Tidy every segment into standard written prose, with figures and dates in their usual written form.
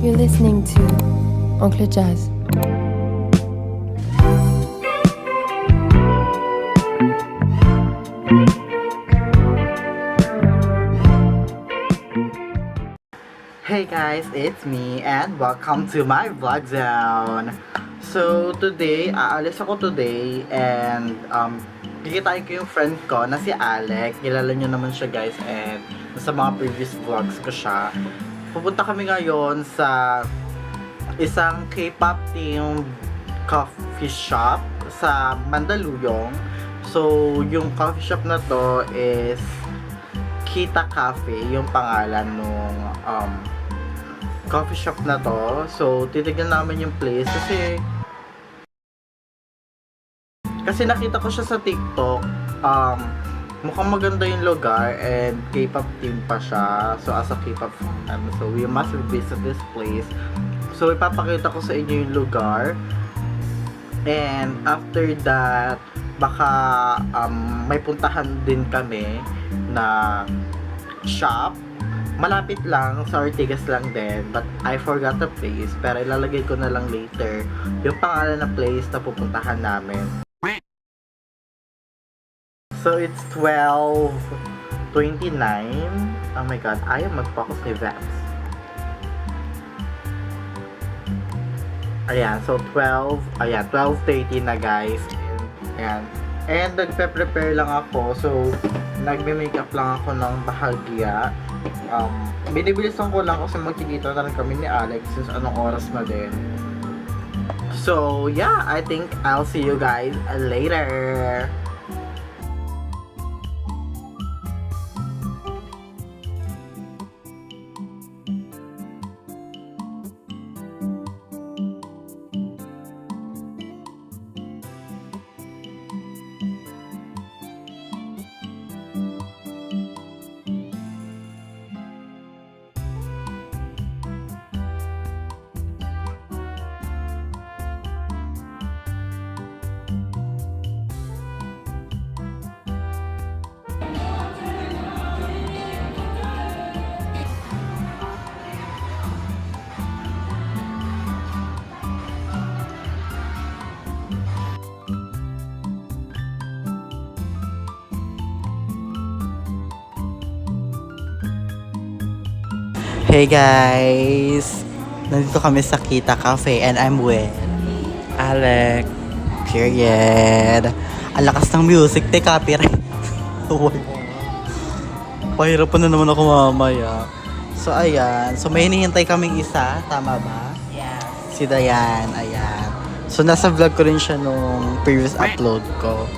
You're listening to Oncle Jazz. Hey guys, it's me and welcome to my vlog zone. So today, aalis ako today and kikitain ko yung friend ko na si Alec. Kilala nyo naman siya guys and sa mga previous vlogs ko siya. Pupunta kami ngayon sa isang K-pop themed coffee shop sa Mandaluyong. So yung coffee shop na to is Kita Cafe, yung pangalan nung coffee shop na to. So titignan namin yung place kasi nakita ko siya sa TikTok. Mukhang maganda yung lugar and K-pop team pa siya. So as a K-pop fan, so we must visit this place. So ipapakita ko sa inyo yung lugar. And after that, baka may puntahan din kami na shop. Malapit lang, sa Ortigas lang din. But I forgot the place. Pero ilalagay ko na lang later yung pangalan ng place na pupuntahan namin. So it's 12:29. Oh my god, ayaw mag-focus ni Vaps. Ayan, so 12:30 na guys. Ayan. And nagpe-prepare lang ako. So nagme-makeup lang ako ng bahagya. Binibilisan ko lang kasi magkikita na rin kami ni Alex since anong oras na din. So yeah, I think I'll see you guys later. Hey guys! Nandito kami sa Kita Cafe and I'm with Alec. Period. Ang lakas ng music, te copyright. Pahirapan na naman ako mamaya. So ayan, so may hinihintay kaming isa, tama ba? Yes. Si Dayan, ayan. So nasa vlog ko rin siya nung previous upload ko.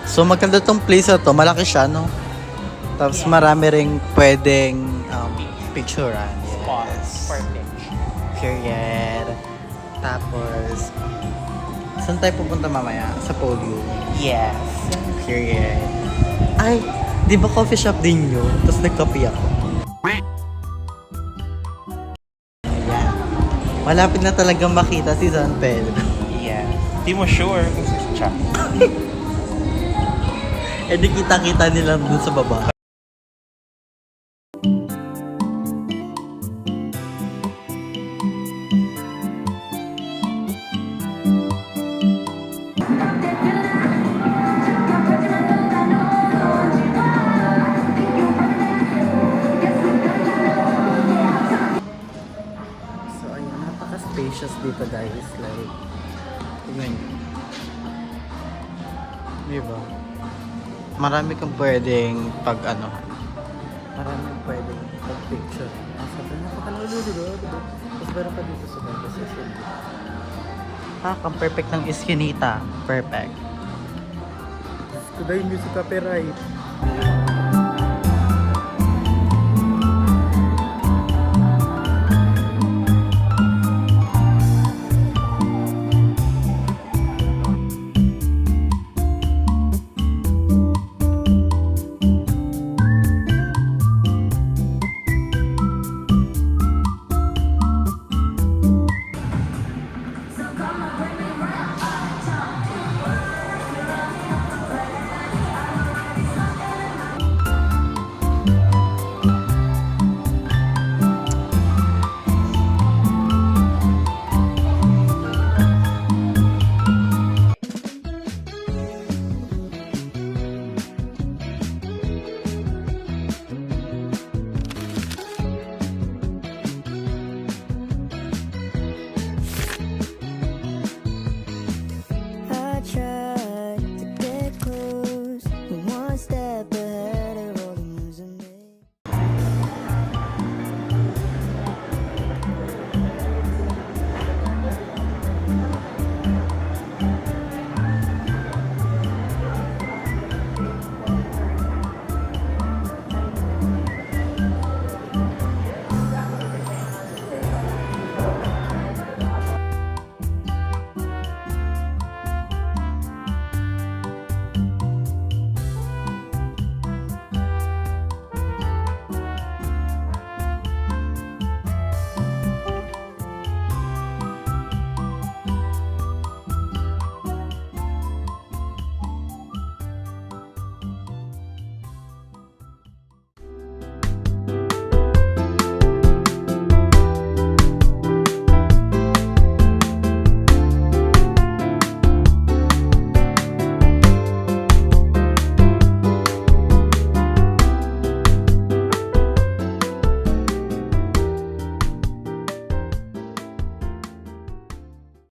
So maganda tong place na to, malaki siya no? Tapos marami ring pwedeng picturean. Spots. Perfect. Period. Tapos, saan tayo pupunta mamaya? Sa podium. Yes. Period. Ay, di ba coffee shop din yun? Tapos nagkape ako. Ayan. Malapit na talagang makita si San Pedro. Yes. Di mo sure kung siya. Eh di kita-kita nila dun sa baba. Spacious dito guys, like tignan nyo, diba? Marami kang pwedeng marami kang pwedeng pag-picture. Sabi na pakalulululo, tapos meron pa dito sa banda sa skin. Kang perfect ng iskinita, perfect. Today music copyright.